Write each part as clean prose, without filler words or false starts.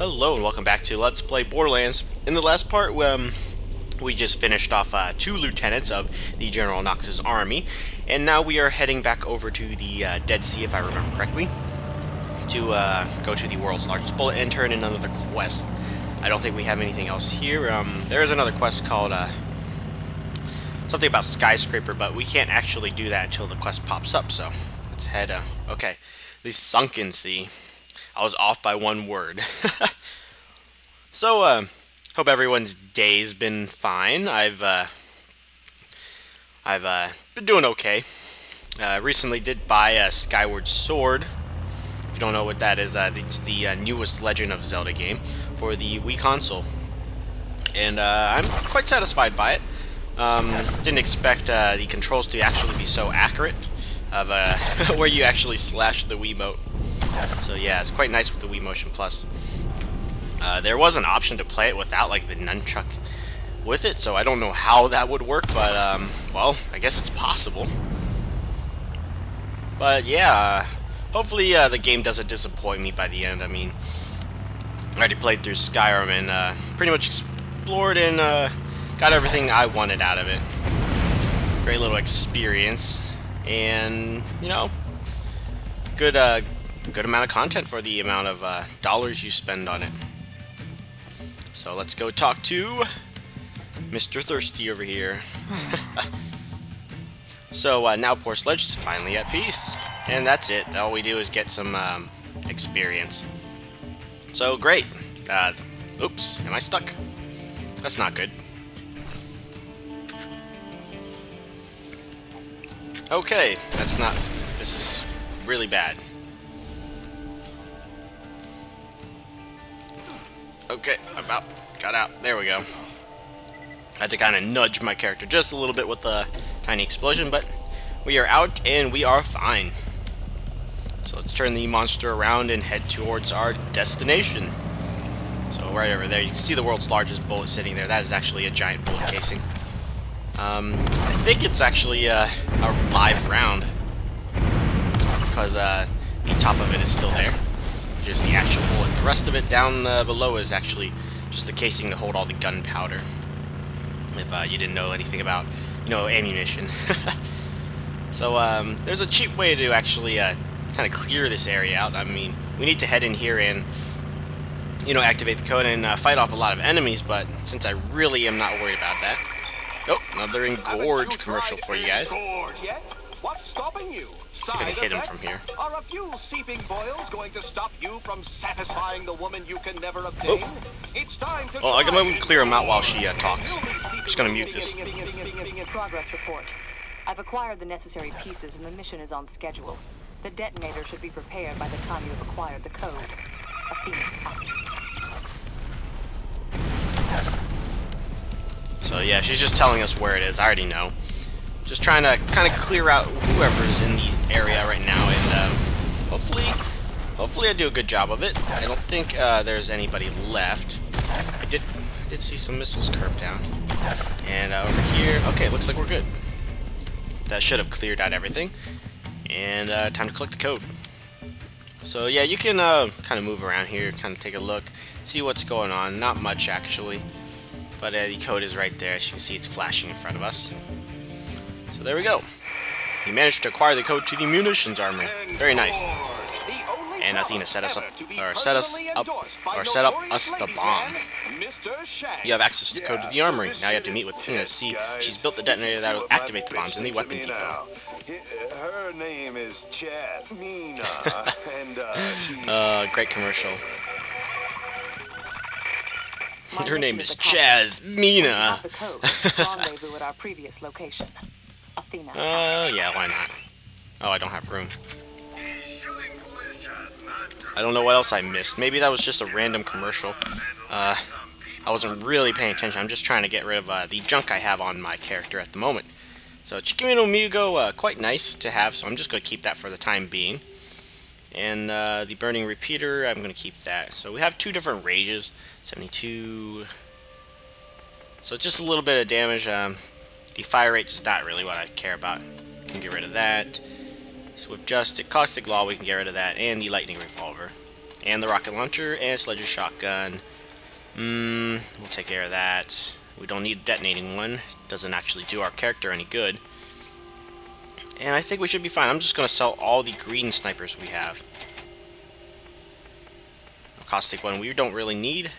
Hello and welcome back to Let's Play Borderlands. In the last part, we just finished off 2 lieutenants of the General Knoxx's army, and now we are heading back over to the Dead Sea, if I remember correctly, to go to the world's largest bullet and turn in another quest. I don't think we have anything else here. There is another quest called something about skyscraper, but we can't actually do that until the quest pops up, so let's head, okay, the Sunken Sea. I was off by one word. So, hope everyone's day's been fine. I've been doing okay. Recently did buy a Skyward Sword. If you don't know what that is, it's the newest Legend of Zelda game for the Wii console. And I'm quite satisfied by it. Didn't expect the controls to actually be so accurate of where you actually slash the Wiimote. So yeah, it's quite nice with the Wii Motion Plus. There was an option to play it without like the nunchuck with it, so I don't know how that would work, but well, I guess it's possible. But yeah, hopefully the game doesn't disappoint me by the end. I mean, I already played through Skyrim and pretty much explored and got everything I wanted out of it. Great little experience, and you know, good amount of content for the amount of dollars you spend on it. So let's go talk to Mr. Thirsty over here. So now poor Sledge is finally at peace, and that's it. All we do is get some experience. So great. Oops, am I stuck? That's not good. Okay, that's not. This is really bad. Okay, about got out. There we go. I had to kind of nudge my character just a little bit with the tiny explosion, but we are out and we are fine. So let's turn the monster around and head towards our destination. So right over there, you can see the world's largest bullet sitting there. That is actually a giant bullet casing. I think it's actually a live round because the top of it is still there. Just the actual bullet. The rest of it down below is actually just the casing to hold all the gunpowder. If you didn't know anything about, you know, ammunition. So there's a cheap way to actually kind of clear this area out. I mean, we need to head in here and, you know, activate the code and fight off a lot of enemies. But since I really am not worried about that, oh, another Engorge commercial for you guys. What's stopping you? See if I can hit him from here. Are a few seeping boils going to stop you from satisfying the woman you can never obtain? Oh. It's time to Well, I'm going to clear him out while she talks. I'm just going to mute this. Progress report. I've acquired the necessary pieces and the mission is on schedule. The detonator should be prepared by the time you have acquired the code. So yeah, she's just telling us where it is. I already know. Just trying to kind of clear out whoever's in the area right now, and hopefully I do a good job of it. I don't think there's anybody left. I did see some missiles curve down, and over here. Okay, looks like we're good. That should have cleared out everything, and time to collect the code. So yeah, you can kind of move around here, kind of take a look, see what's going on. Not much actually, but the code is right there. As you can see, it's flashing in front of us. So there we go. You managed to acquire the code to the munitions armor. Very nice. And Athena set us up the bomb. You have access to the code to the armory. Now you have to meet with Athena to see she's built the detonator that will activate the bombs in the weapon depot. Her name is Mina, and great commercial. Her name is Mina. Rendezvous at our previous location. Athena. Yeah, why not? Oh, I don't have room. I don't know what else I missed. Maybe that was just a random commercial. I wasn't really paying attention. I'm just trying to get rid of the junk I have on my character at the moment. So, Chicken Amigo, quite nice to have, so I'm just going to keep that for the time being. And the Burning Repeater, I'm going to keep that. So we have 2 different rages. 72. So it's just a little bit of damage. The fire rate is not really what I care about. We can get rid of that. Swift Justice, Caustic Law, we can get rid of that, and the Lightning Revolver. And the rocket launcher and sledge shotgun. We'll take care of that. We don't need a detonating one. Doesn't actually do our character any good. And I think we should be fine. I'm just going to sell all the green snipers we have. A caustic one we don't really need.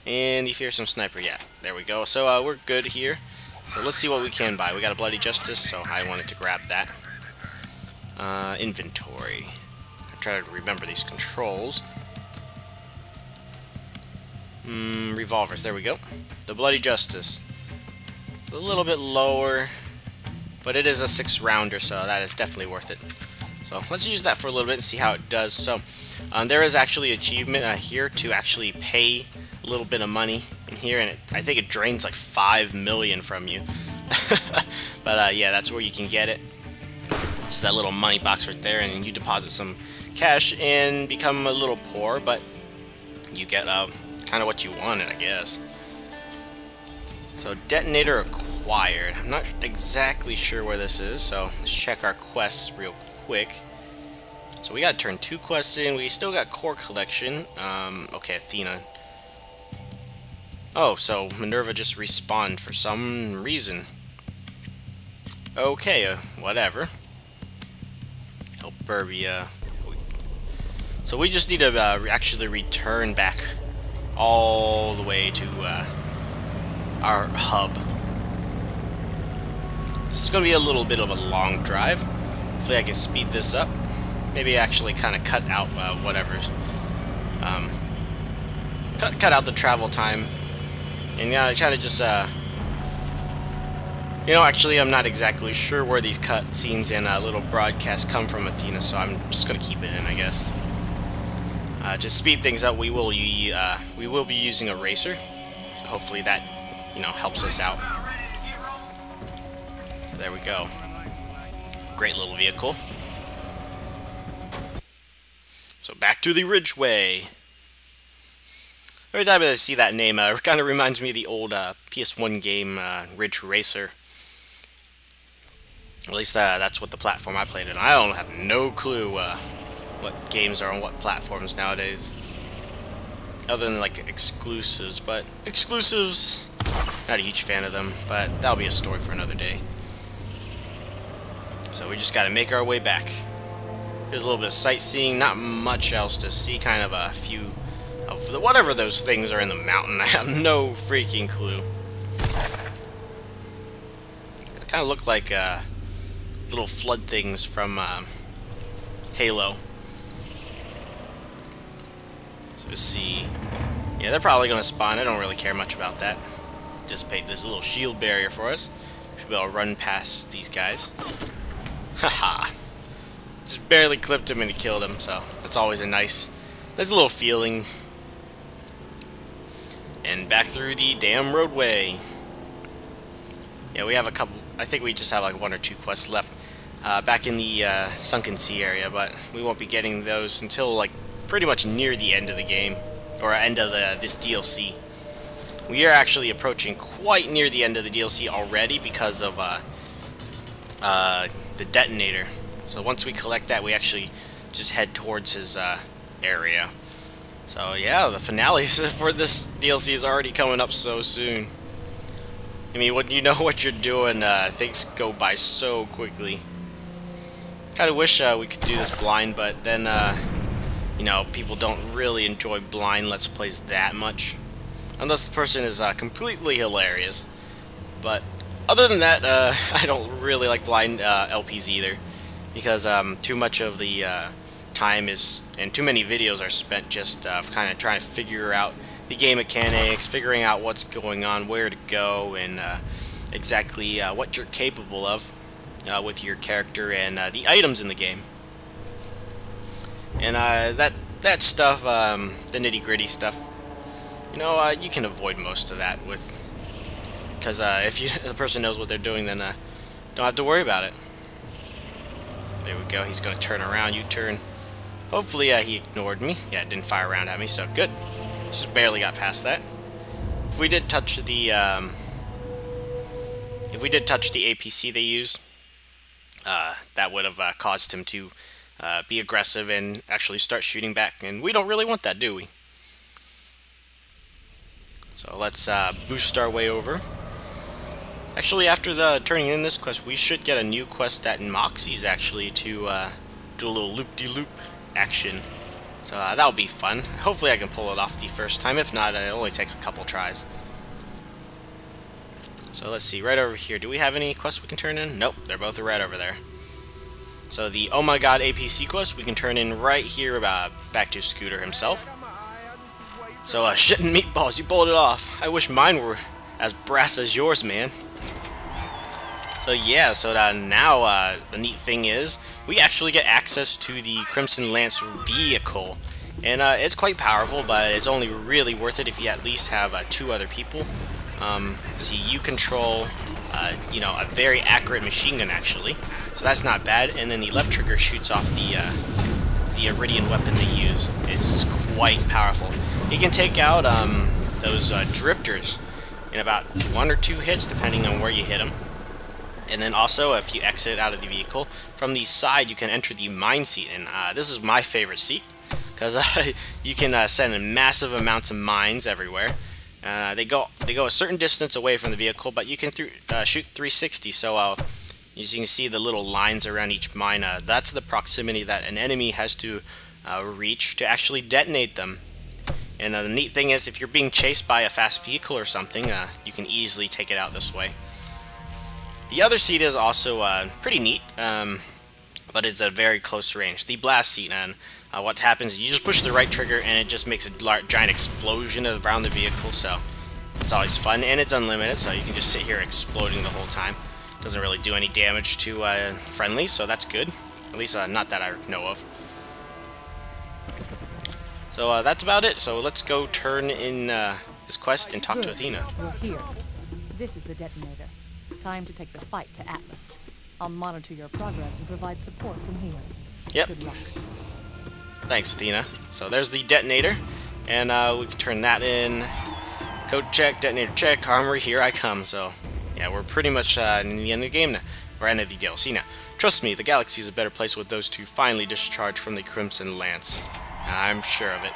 And the fearsome sniper, yeah, there we go. So we're good here. So let's see what we can buy. We got a bloody justice, so I wanted to grab that. Inventory. I try to remember these controls. Revolvers, there we go. The bloody justice. It's a little bit lower, but it is a 6-rounder, so that is definitely worth it. So let's use that for a little bit and see how it does. So there is actually an achievement here to actually pay a little bit of money in here, and I think it drains like 5 million from you. But yeah, that's where you can get it. It's that little money box right there, and you deposit some cash and become a little poor, but you get kind of what you wanted, I guess. So detonator acquired. I'm not exactly sure where this is, so let's check our quests real quick. So we got to turn 2 quests in. We still got core collection. Okay, Athena. Oh, so Minerva just respawned for some reason. Okay, whatever. Alburbia. So we just need to actually return back all the way to our hub. So it's going to be a little bit of a long drive. Hopefully I can speed this up. Maybe actually kind of cut out whatever's cut out the travel time, and kind of just you know, actually I'm not exactly sure where these cutscenes and little broadcasts come from, Athena, so I'm just gonna keep it in, I guess. Just speed things up. We will be using a racer, so hopefully that, you know, helps us out. There we go. Great little vehicle. So back to the Ridgeway. Every time I see that name, it kind of reminds me of the old PS1 game, Ridge Racer. At least that's what the platform I played in. I don't have no clue what games are on what platforms nowadays, other than like exclusives. But exclusives, not a huge fan of them. But that'll be a story for another day. So we just got to make our way back. There's a little bit of sightseeing, not much else to see. Kind of a few of the, whatever those things are in the mountain. I have no freaking clue. They kind of look like little flood things from Halo. So let's see. Yeah, they're probably going to spawn. I don't really care much about that. Just paid this little shield barrier for us. Should be able to run past these guys. Haha. Just barely clipped him and he killed him, so that's always a nice little feeling. And back through the damn roadway. Yeah, we have a couple. I think we just have like 1 or 2 quests left back in the Sunken Sea area, but we won't be getting those until like pretty much near the end of the game, or end of this DLC. We are actually approaching quite near the end of the DLC already because of the detonator. So once we collect that, we actually just head towards his area. So yeah, the finale for this DLC is already coming up so soon. I mean, when you know what you're doing, things go by so quickly. Kind of wish we could do this blind, but then, you know, people don't really enjoy blind Let's Plays that much. Unless the person is completely hilarious. But other than that, I don't really like blind LPs either. Because too much of the time is, and too many videos are spent just kind of trying to figure out the game mechanics, figuring out what's going on, where to go, and exactly what you're capable of with your character and the items in the game. And that stuff, the nitty-gritty stuff, you know, you can avoid most of that with, because if the person knows what they're doing, then don't have to worry about it. There we go. He's going to turn around. U-turn. Hopefully he ignored me. Yeah, it didn't fire around at me, so good. Just barely got past that. If we did touch the APC they use, that would have caused him to be aggressive and actually start shooting back. And we don't really want that, do we? So let's boost our way over. Actually, after the turning in this quest, we should get a new quest at Knoxx's actually to do a little loop-de-loop action. So that'll be fun. Hopefully I can pull it off the first time. If not, it only takes a couple tries. So let's see, right over here. Do we have any quests we can turn in? Nope, they're both right over there. So the Oh My God APC quest we can turn in right here back to Scooter himself. So shit and meatballs, you pulled it off. I wish mine were as brass as yours, man. So yeah, so now the neat thing is we actually get access to the Crimson Lance vehicle. And it's quite powerful, but it's only really worth it if you at least have 2 other people. See, you control, you know, a very accurate machine gun actually, so that's not bad. And then the left trigger shoots off the Iridian weapon they use. It's quite powerful. You can take out those drifters in about 1 or 2 hits, depending on where you hit them. And then also, if you exit out of the vehicle, from the side you can enter the mine seat, and this is my favorite seat because you can send in massive amounts of mines everywhere. They go a certain distance away from the vehicle, but you can shoot 360. So as you can see, the little lines around each mine, that's the proximity that an enemy has to reach to actually detonate them. And the neat thing is, if you're being chased by a fast vehicle or something, you can easily take it out this way. The other seat is also pretty neat, but it's at very close range. The blast seat, and what happens is you just push the right trigger and it just makes a giant explosion around the vehicle, so it's always fun. And it's unlimited, so you can just sit here exploding the whole time. Doesn't really do any damage to friendlies, so that's good. At least not that I know of. So that's about it. So let's go turn in this quest and talk to Athena. We're here. This is the detonator. Time to take the fight to Atlas. I'll monitor your progress and provide support from here. Yep. Good luck. Thanks, Athena. So there's the detonator, and we can turn that in. Code check, detonator check, armory, here I come. So yeah, we're pretty much in the end of the game now. Or end of the DLC now. Trust me, the galaxy is a better place with those 2 finally discharged from the Crimson Lance. I'm sure of it.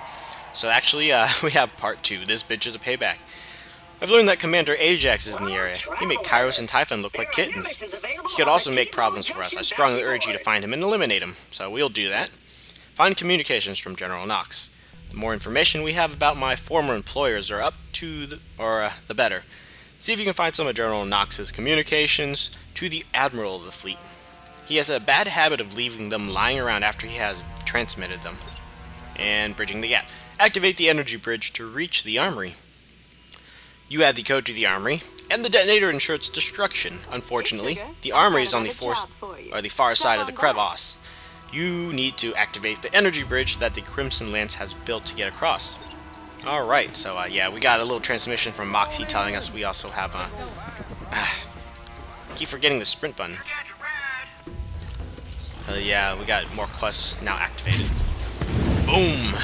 So actually, we have part 2. This bitch is a payback. I've learned that Commander Ajax is in the area. He made Kairos and Typhon look like kittens. He could also make problems for us. I strongly urge you to find him and eliminate him. So we'll do that. Find communications from General Knoxx. The more information we have about my former employers are up to the better. See if you can find some of General Knoxx's communications to the Admiral of the fleet. He has a bad habit of leaving them lying around after he has transmitted them. And bridging the gap. Activate the energy bridge to reach the armory. You add the code to the armory, and the detonator ensures destruction. Unfortunately, the armory is on the far side of the crevasse. You need to activate the energy bridge that the Crimson Lance has built to get across. Alright, so yeah, we got a little transmission from Moxie telling us we also have keep forgetting the sprint button. Yeah, we got more quests now activated. Boom!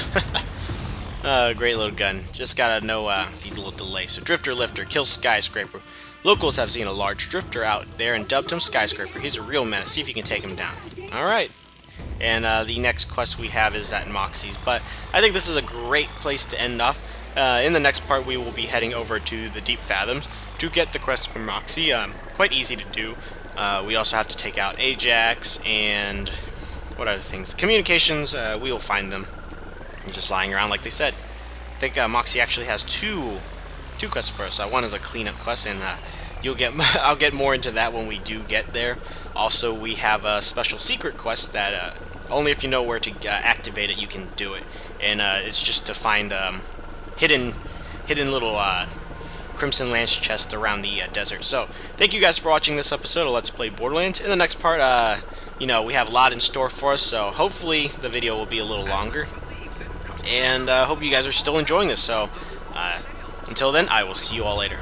Great little gun. Just gotta know the little delay. So Drifter Lifter kills Skyscraper. Locals have seen a large drifter out there and dubbed him Skyscraper. He's a real menace. See if you can take him down. Alright. And the next quest we have is at Moxie's. But I think this is a great place to end off. In the next part we will be heading over to the Deep Fathoms to get the quest from Moxie. Quite easy to do. We also have to take out Ajax and what other things? The communications, we will find them. They're just lying around like they said. I think Moxie actually has two quests for us. One is a cleanup quest, and I'll get more into that when we do get there. Also, we have a special secret quest that only if you know where to activate it, you can do it. And it's just to find hidden little Crimson Lance chest around the desert. So, thank you guys for watching this episode of Let's Play Borderlands. In the next part, you know, we have a lot in store for us, so hopefully the video will be a little longer. And hope you guys are still enjoying this. So, until then, I will see you all later.